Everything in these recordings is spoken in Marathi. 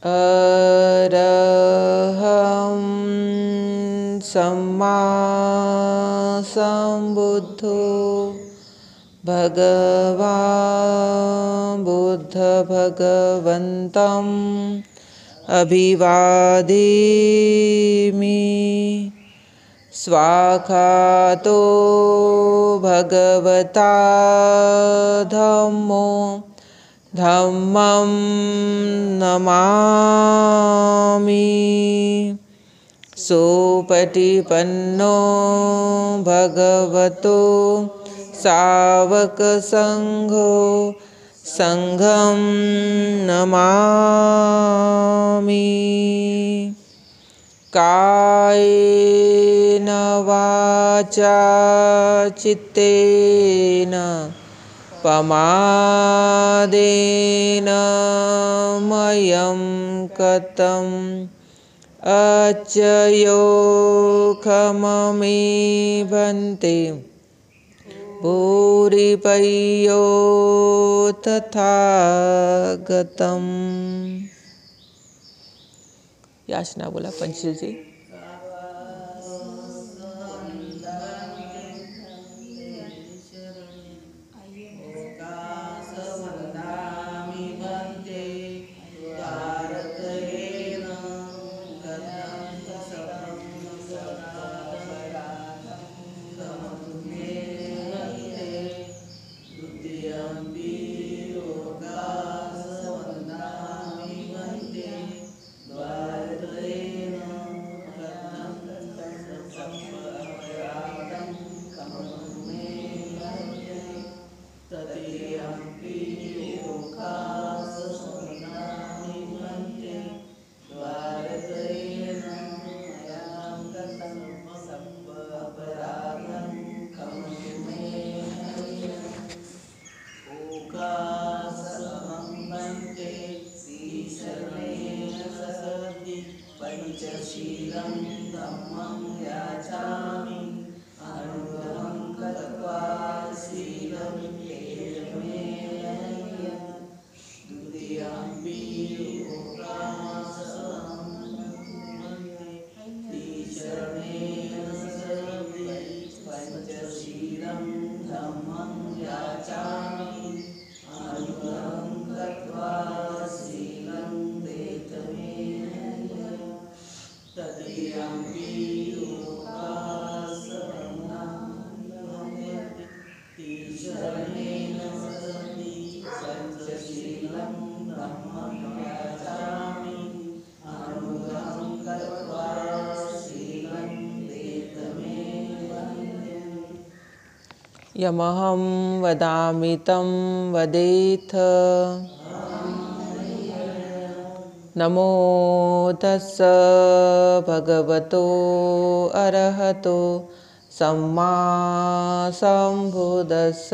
अरहं सम्मा सम्बुद्धो भगवान् बुद्ध भगवन्तम् अभिवादेमि। स्वाखातो भगवता धम्मो धम्मं नमामि। सुपटिपन्नो भगवतो सावकसङ्घो संघं नमामि। कायेन वाचा चित्तेन पमादेन मयं कृतम् अच्युतममे भन्ते भूरिपय्यो तथागतम्। याचना बोला पंचशील जी। यमहं वदामि तं वदेथ। नमो तस्स भगवतो अरहतो सम्मा सम्बुद्दस्स।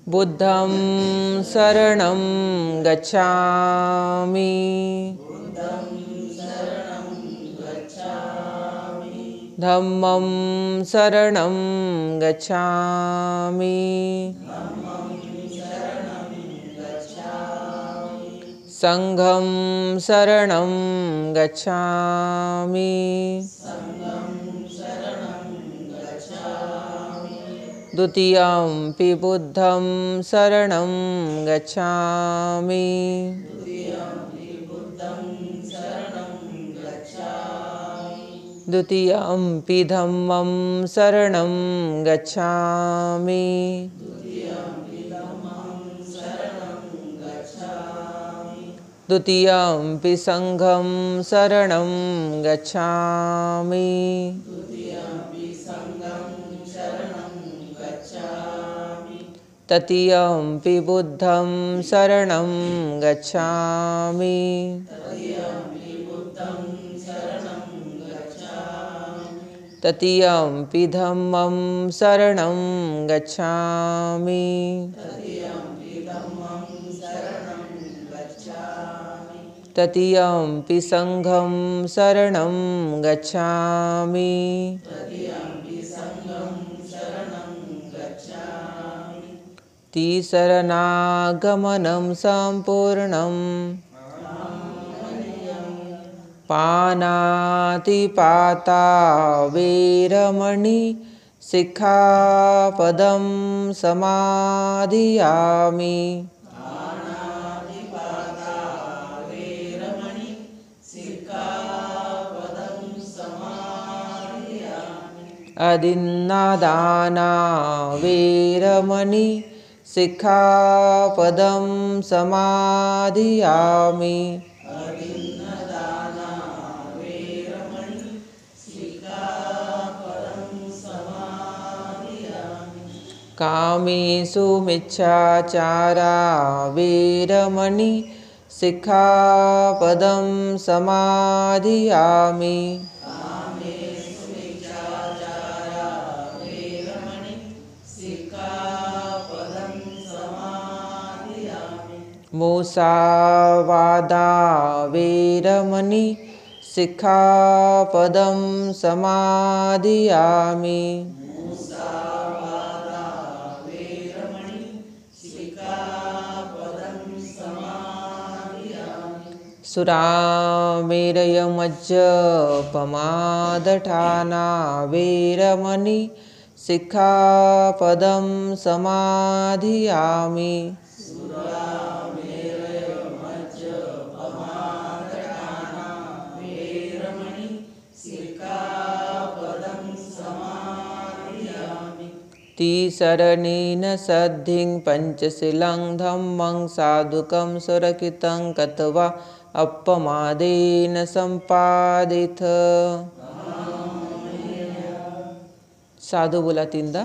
बुद्धं शरणं गच्छामि। धम्मं शरणं गच्छामि। संघं शरणं गच्छामि। द्वितीयंपि बुद्धं शरणं गच्छामि। द्वितीयंपि धम्मं शरणं गच्छामि। द्वितीयंपि संघं शरणं गच्छामि। तृतीयंपि बुद्धं शरणं गच्छामि। ततीयम्पि धम्मं शरणं गच्छामि ततीयम्पि संघं शरणं गच्छामि तिसरणागमनं सम्पूर्णम् पानातिपाता वेरमणि सिक्खापदं समाधियामि अदिन्नादाना वेरमणि सिक्खापदं समाधियामि कामेषु मिच्छाचारा वेरमणि सिक्खापदं समाधियामि मुसावादा वेरमणि सिक्खापदं समाधियामि सुरामेरयमज्जपमादठाना वेरमणि सिक्खापदं समाधियामि तिसरणेन सद्धिं पंचशीलं धम्मं साधुकं सुरक्षितं कृत्वा अपमादेन संपादित। साधु बोला तीनदा।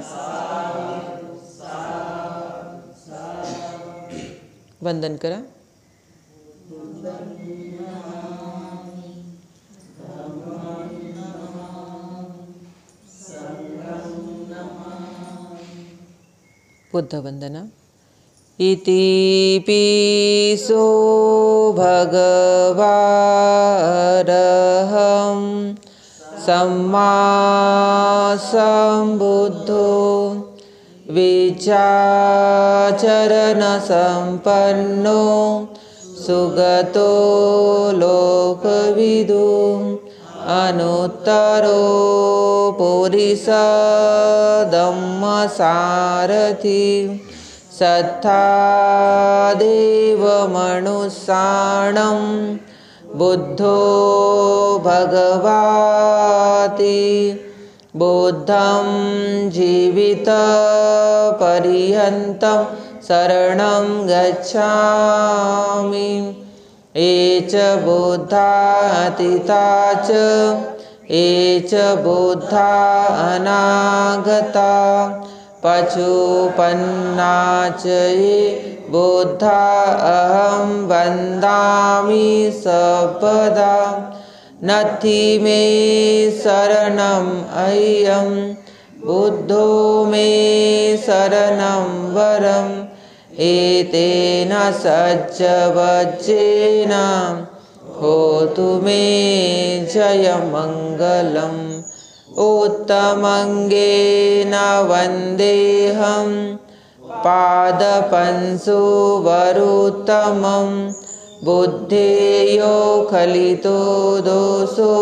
वंदन करा। बुद्ध वंदना। इति पिसो भगवारहं सम्मा सम्बुद्धो विचाचरणसम्पन्नो सुगतो लोकविदु अनुत्तरो पुरिसधम्मसारथि सत्तादेवमनुसाणं बुद्धो भगवाति बुद्धं जीवितपर्यन्तं शरणं गच्छामि। ये च बुद्धा अतीता च ये च बुद्धा अनागता पशुपन्ना च ये बुद्धा अहं वन्दामि सर्वदा। नथि मे शरणम् अय्यं बुद्धो मे शरणं वरम् एतेन सज्जवज्जेन होतु मे जयमङ्गलम्। उत्तमङ्गेन वन्देऽहं पादपंशुवरुत्तमं बुद्धेयो खलितो दोषो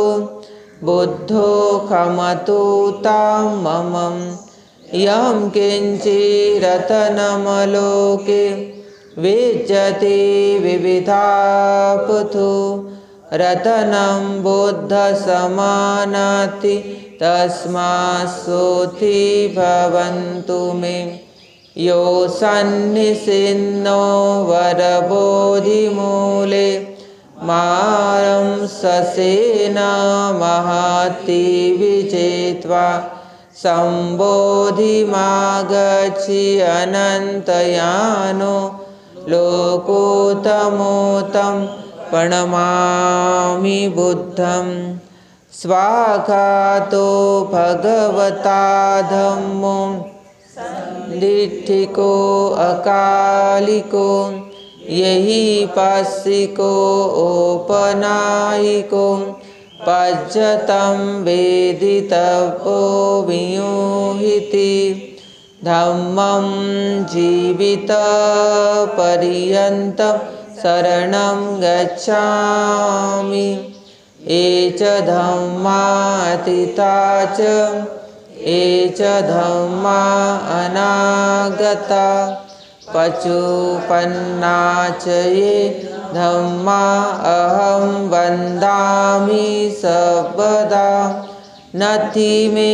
बुद्धो खमतु तं मम। यं किञ्चिरतनमलोके विद्यते विविधा पृथु रतनं बुद्धसमानाति तस्मात्सोऽथि भवन्तु मे। यो सन्निसिन्नो वरबोधिमूले मारं ससेन महति विजेत्वा सम्बोधिमागच्छि अनन्तयानो लोकोत्तमोत्तं प्रणमामि बुद्धं। स्वागातो भगवता धम्मो दिठिको अकालिको यही पासिको ओपनायिको पज्जतं वेदितव्यो वियोहिति धम्मं जीवितपर्यन्तं शरणं गच्छामि ये च धम्मा अतीता च ये च धम्मा अनागता पचुपन्ना च ये धम्मा अहं वन्दामि सर्वदा नथि मे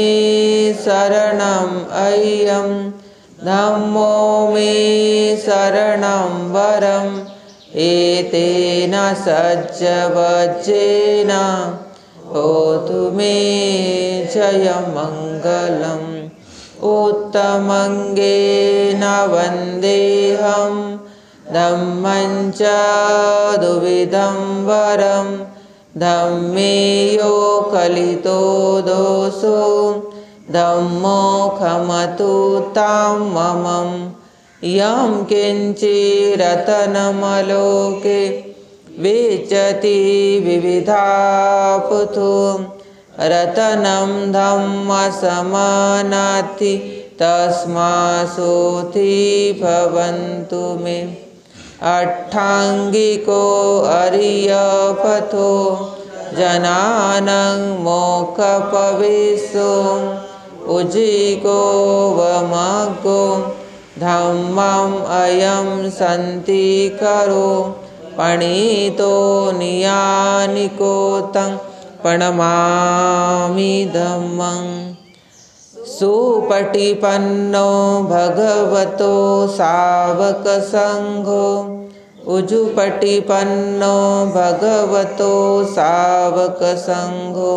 शरणं अय्यं धम्मो मे शरणं वरम् एतेन सज्जवज्जेन होतु मे जयमङ्गलम् उत्तमङ्गेन वन्देऽहं धम्मं च द्विविधं वरं धम्मे यो कलितो दोषो धम्मो खमतु तां ममम् यं किञ्चिरतनमलोके वेचति विविधा पुथु रतनं धम्मसमानाति तस्मासोऽथि भवन्तु मे अट्ठाङ्गिको अरियपथो जनानं मोक्षपवेशो उज्जिको वमग्गो धम्मम् अयं सन्तिकरो पणितो नियानिको तं प्रणमामि धम्मं सुपटिपन्नो भगवतो सावकसङ्घो उजुपटिपन्नो भगवतो सावकसङ्घो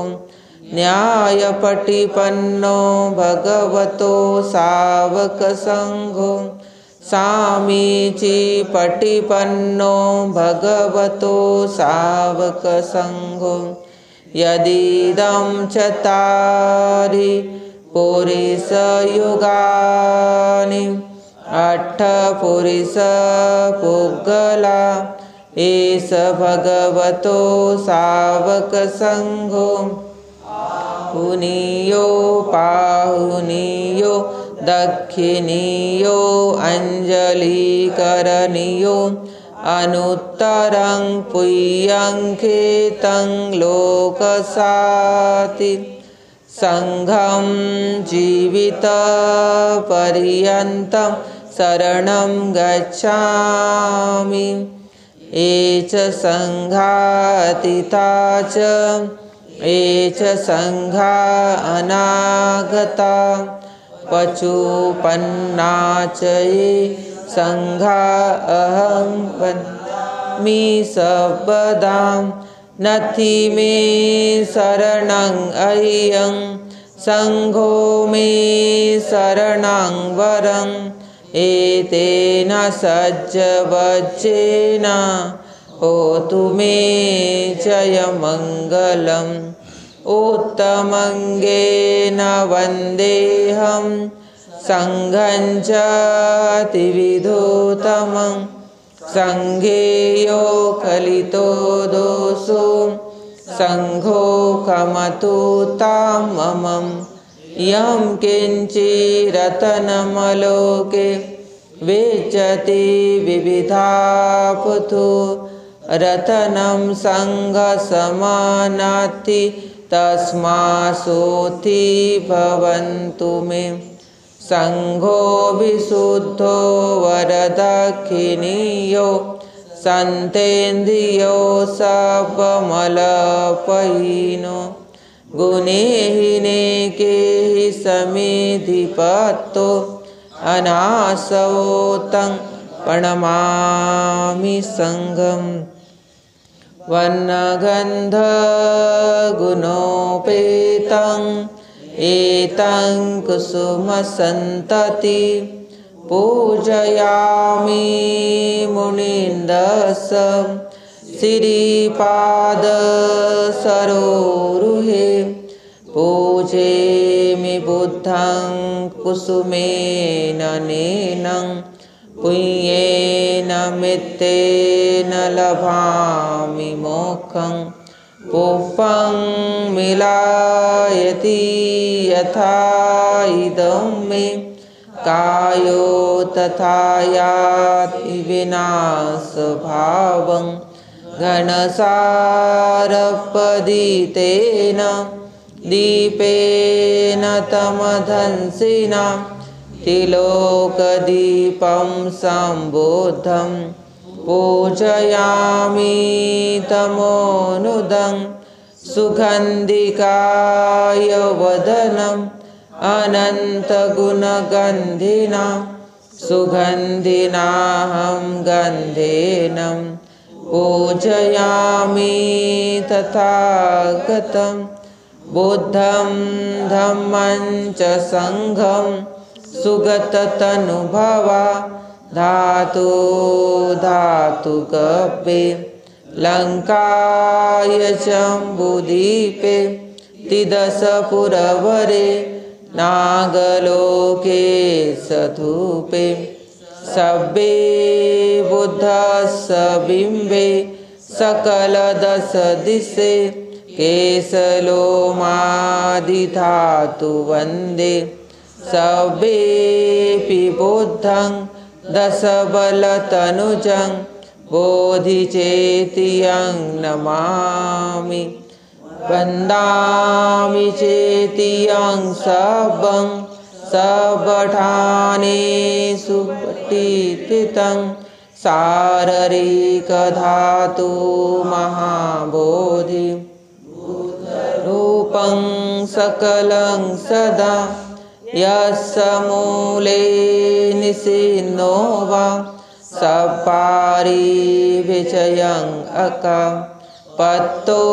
न्यायपटिपन्नो भगवतो सावकसङ्घो सामीचीपटिपन्नो भगवतो सावकसङ्घो यदिदं चत्वारि पुरुषयुगानि अट्ठपुरुषपुद्गला एष भगवतो सावकसङ्घो पुनीयो पाहुनीयो दक्षिणीयो अञ्जलिकरणीयो अनुत्तरं पुय्यङ्केतं लोकसाति संघं जीवितपर्यन्तं शरणं गच्छामि ये च संघातीता च ये च संघा अनागता पचुपन्ना च ये संघा अहं वदामि सर्वदा नथि मे शरणं अय्यं संघो मे शरणं वरम् एतेन सज्जवज्जेन होतु मे जयमङ्गलम् उत्तमङ्गेन वन्देऽहं संघं च त्रिविधोत्तमं संघे यो कलितो दोषो संघो खमतु तां ममम् यं किञ्चिरतनमलोके वेचति विविधा पुथु रतनं संघसमानाति तस्मासोऽथि भवन्तु मे संघो विशुद्धो वरदक्षिणीयो सन्तेन्द्रियो सपमलपयिनो गुणेहिने केहि समेधिपत्तो अनासवो तं प्रणमामि संघम् वर्णगन्धगुणोपेतं एतं कुसुमसन्तति पूजयामि मुनीन्द्रस्य श्रीपादसरोरुहे बुद्धं कुसुमेन नेनं पुण्येन मित्तेन लभामि मोक्षं पुष्पं मिलायति यथा इदं मे कायो तथा याति विनाशभावं घनसारपदितेन दीपेन तमधंसिना त्रिलोकदीपं सम्बुद्धं पूजयामि तमोनुदं सुगन्धिकाय वदनम् अनन्तगुणगन्धिना सुगन्धिनाहं गन्धेनं पूजयामि तथागतं बुद्धं धम्मं च संघं सुगततनुभवा धातु धातुकपे लङ्काय जम्बूद्वीपे तिदशपुरवरे नागलोके सधूपे सब्बे बुद्धस्य बिम्बे सकलदशदिशे केशलोमादिधातु वन्दे सब्बेऽपि बुद्धं दशबलतनुजं बोधिचेतियं नमामि वन्दामि चेतियं सबं सबठानेषु पठितं शारीरिकधातु महाबोधि रूपं सकलं सदा यस्य मूले निसीनो वा सपारिविजयं अका पत्तो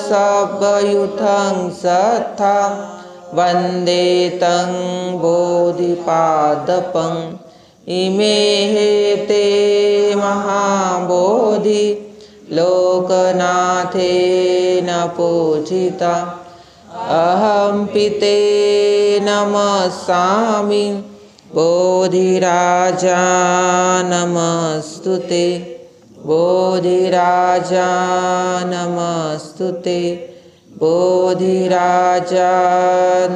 सब्बयुतं सत्था वन्दे तं बोधिपादपम् इमे ते महाबोधि लोकनाथेन पूजिता अहं पिते नमस्सामि बोधिराजा नमस्तुते बोधिराजा नमस्तुते बोधिराजा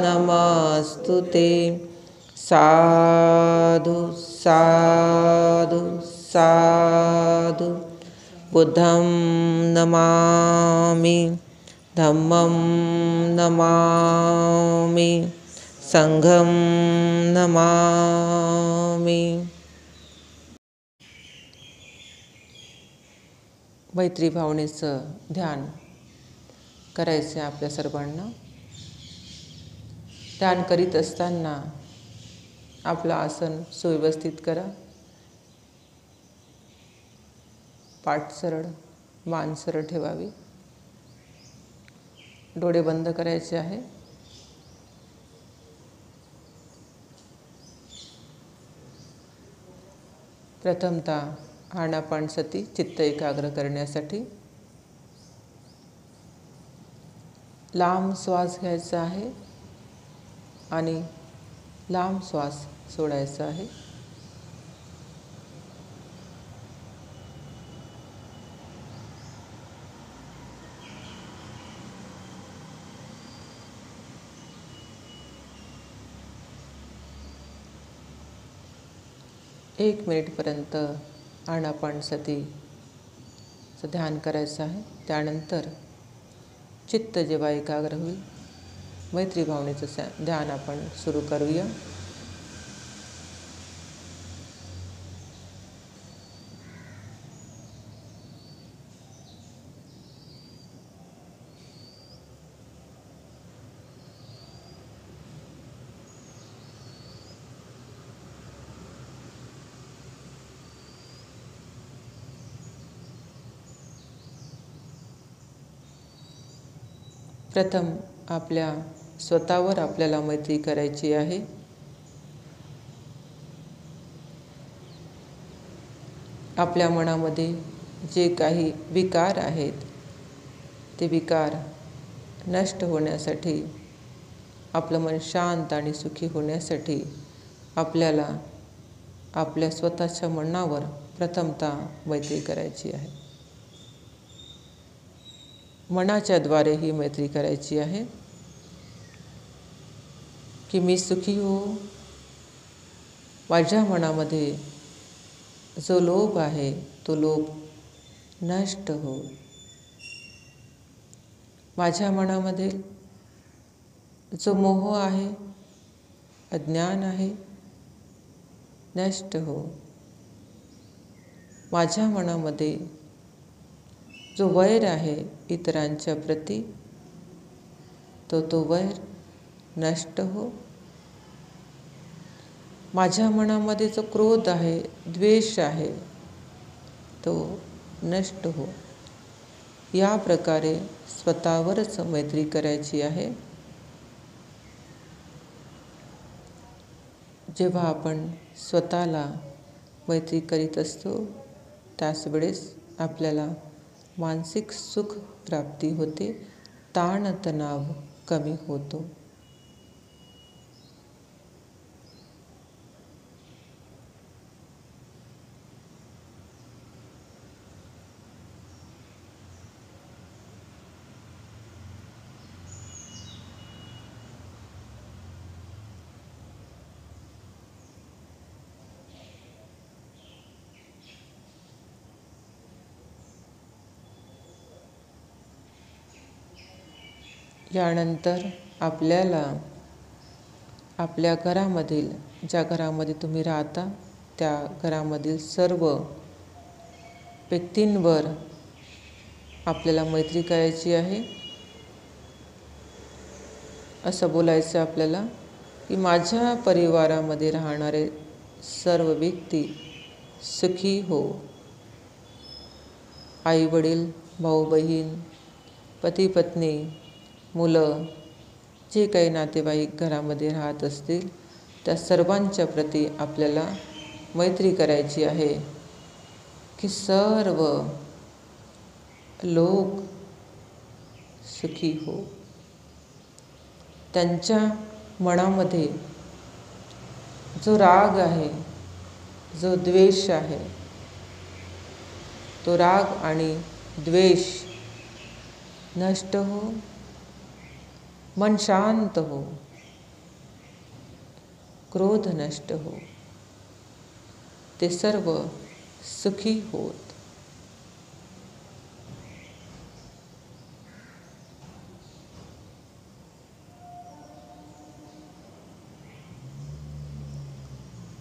नमस्तुते साधु साधु साधु बुद्धं नमामि धम्मं नमामि संघं नमामि। मैत्री भावनेचं ध्यान करायचे आपल्या सर्वांना। ध्यान करीत असताना आपलं आसन सुव्यवस्थित करा। पाठ सरळ, मान सरळ ठेवावी। डोळे बंद करायचे आहे। प्रथमतः आनापानसती चित्त एकाग्र करण्यासाठी लांब श्वास घ्यायचा आहे आणि लांब श्वास सोडायचा आहे। एक मिनिटपर्यंत आनापानसतीचं ध्यान करायचं आहे। त्यानंतर चित्त जेव्हा एकाग्र होईल, मैत्री भावनेचं ध्यान आपण सुरू करूया। प्रथम आपल्या स्वतःवर आपल्याला मैत्री करायची आहे। आपल्या मनामध्ये जे काही विकार आहेत ते विकार नष्ट होण्यासाठी आपलं मन शांत आणि सुखी होण्यासाठी आपल्याला आपल्या स्वतःच्या मनावर प्रथमतः मैत्री करायची आहे. मनाच्या द्वारे ही मैत्री करायची आहे की मी सुखी हो. माझ्या मनामध्ये जो लोभ आहे तो लोभ नष्ट हो. माझ्या मनामध्ये जो मोह आहे, अज्ञान आहे, नष्ट हो. माझ्या मनामध्ये जो वैर आहे इतरांच्या प्रती तो वैर नष्ट हो. माझ्या मनामध्ये जो क्रोध आहे, द्वेष आहे, तो नष्ट हो. या प्रकारे स्वतःवरच मैत्री करायची आहे. जेव्हा आपण स्वतःला मैत्री करीत असतो त्याच वेळेस आपल्याला मानसिक सुख प्राप्ती होते, ताणतणाव कमी होतो. यानंतर आपल्याला आपल्या घरामधील, ज्या घरामध्ये तुम्ही राहता त्या घरामधील सर्व व्यक्तींवर आपल्याला मैत्री करायची आहे. असं बोलायचं आपल्याला की माझ्या परिवारामध्ये राहणारे सर्व व्यक्ती सुखी हो. आई वडील, भाऊ बहीण, पती पत्नी, मुलं, जे काही नातेवाईक घरामध्ये राहत असतील त्या सर्वांच्या प्रती आपल्याला मैत्री करायची आहे की सर्व लोक सुखी हो. त्यांच्या मनामध्ये जो राग आहे, जो द्वेष आहे, तो राग आणि द्वेष नष्ट हो. मन शांत हो. क्रोध नष्ट हो. ते सर्व सुखी होत.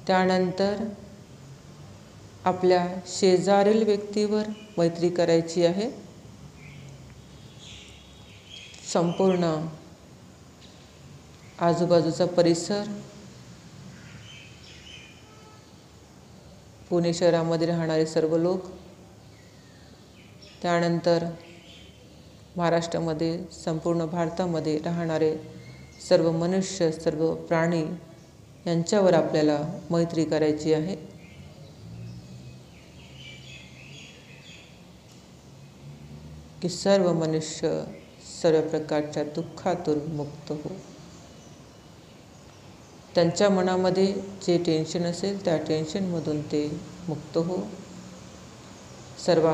त्यानंतर आपल्या शेजारील व्यक्तीवर मैत्री करायची आहे. संपूर्ण आजूबाजूचा परिसर, पुणे शहरामध्ये राहणारे सर्व लोक, त्यानंतर महाराष्ट्रामध्ये, संपूर्ण भारतामध्ये राहणारे सर्व मनुष्य, सर्व प्राणी यांच्यावर आपल्याला मैत्री करायची आहे. की सर्व मनुष्य सर्व प्रकारच्या दुःखातून मुक्त हो. त्यांच्या मनामध्ये जे टेन्शन असेल त्या टेन्शनमधून ते मुक्त हो. सर्व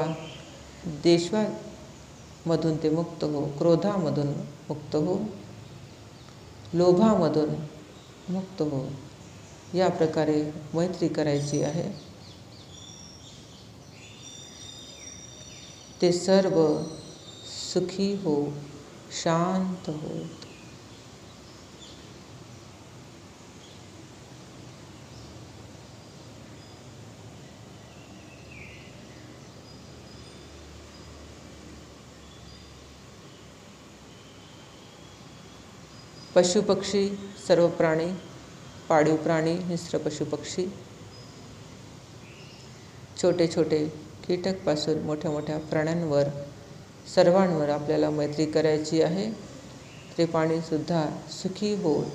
द्वेषामधून ते मुक्त हो. क्रोधामधून मुक्त हो. लोभामधून मुक्त हो. या प्रकारे मैत्री करायची आहे. ते सर्व सुखी हो, शांत हो. पशुपक्षी, सर्व प्राणी, पाळीव प्राणी, हिंस्र पशुपक्षी, छोटे छोटे कीटकपासून मोठ्या मोठ्या प्राण्यांवर, सर्वांवर आपल्याला मैत्री करायची आहे. ते प्राणीसुद्धा सुखी होत.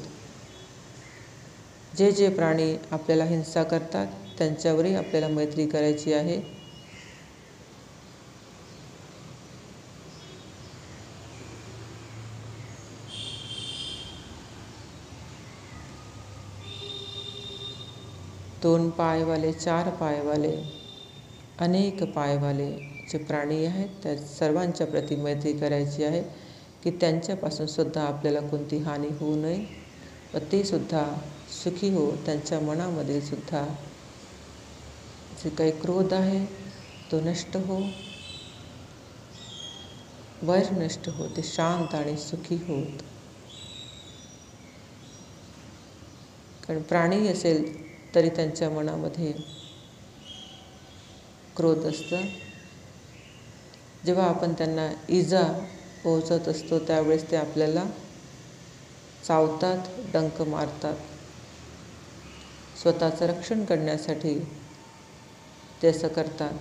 जे जे प्राणी आपल्याला हिंसा करतात त्यांच्यावरही आपल्याला मैत्री करायची आहे. 2 पायवाले, 4 पायवाले, अनेक पायवाले जे प्राणी आहेत त्या सर्वांच्या प्रति मैत्री करायची आहे की त्यांच्यापासून सुद्धा आपल्याला कोणती हानी होऊ नये व ते सुद्धा सुखी हो. त्यांच्या मनामधील सुद्धा जे काही क्रोध आहे तो नष्ट हो, वैर नष्ट हो, ते शांत आणि सुखी होत. कारण प्राणी असेल तरी त्यांच्या मनामध्ये क्रोध असतं. जेव्हा आपण त्यांना इजा पोहोचत असतो त्यावेळेस ते आपल्याला चावतात, डंक मारतात. स्वतःचं रक्षण करण्यासाठी ते असं करतात,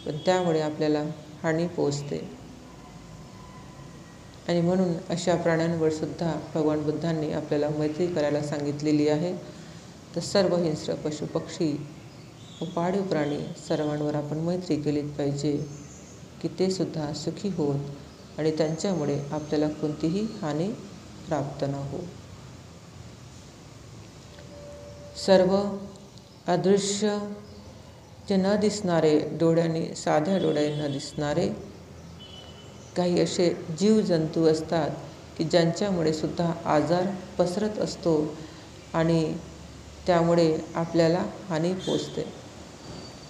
पण त्यामुळे आपल्याला हानी पोहोचते. आणि म्हणून अशा प्राण्यांवर सुद्धा भगवान बुद्धांनी आपल्याला मैत्री करायला सांगितलेली आहे. तर सर्व हिंस्र पशु पक्षी व पाळीव प्राणी सर्वांवर आपण मैत्री केलीच पाहिजे की ते सुद्धा सुखी होत आणि त्यांच्यामुळे आपल्याला कोणतीही हानी प्राप्त न हो. सर्व अदृश्य जे न दिसणारे डोळ्यांनी, साध्या डोळ्यांनी न दिसणारे काही असे जीवजंतू असतात की ज्यांच्यामुळे सुद्धा आजार पसरत असतो आणि त्यामुळे आपल्याला हानी पोचते.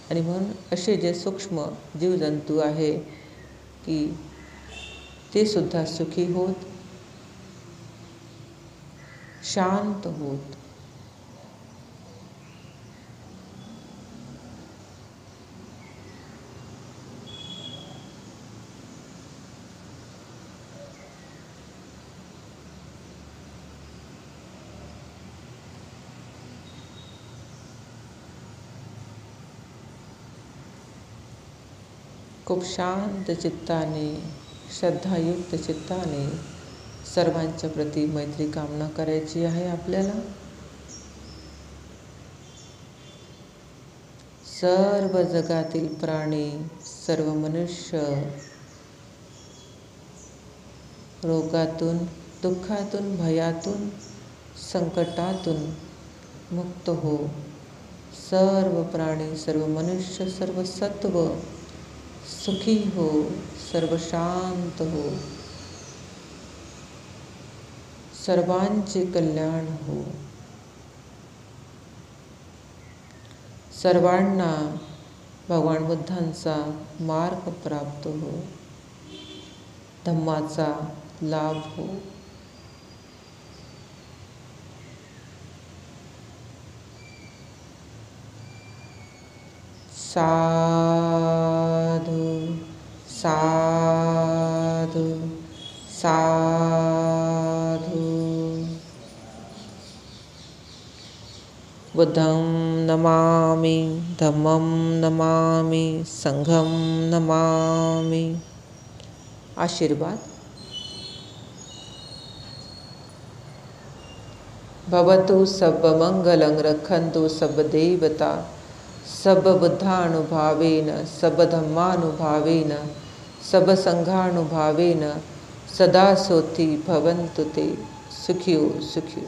आणि म्हणून असे जे सूक्ष्म जीवजंतू आहे की ते सुद्धा सुखी होत, शांत होत. खूप शांत चित्ताने, श्रद्धायुक्त चित्ताने सर्वांच्या प्रति मैत्री कामना करायची आहे आपल्याला. सर्व जगातील प्राणी, सर्व मनुष्य रोगातून, दुःखातून, भयातून, संकटातून मुक्त हो. सर्व प्राणी, सर्व मनुष्य, सर्व सत्व सुखी हो, सर्व शांत हो, सर्वांचे कल्याण हो. सर्वांना भगवान बुद्धांचा मार्ग प्राप्त हो, धम्माचा लाभ हो. साधु साधु साधु. बुद्धं नमामि, धम्मं नमामि, संघं नमामि. आशीर्वाद. भवतु सर्वमंगलं, रक्षन्तु सर्वदेवता, सर्वबुद्धानुभावेन, सर्वधम्मानुभावेन, सर्वसंघानुभावेन सदा सोती भवन्तु ते. सुखियो सुखियो.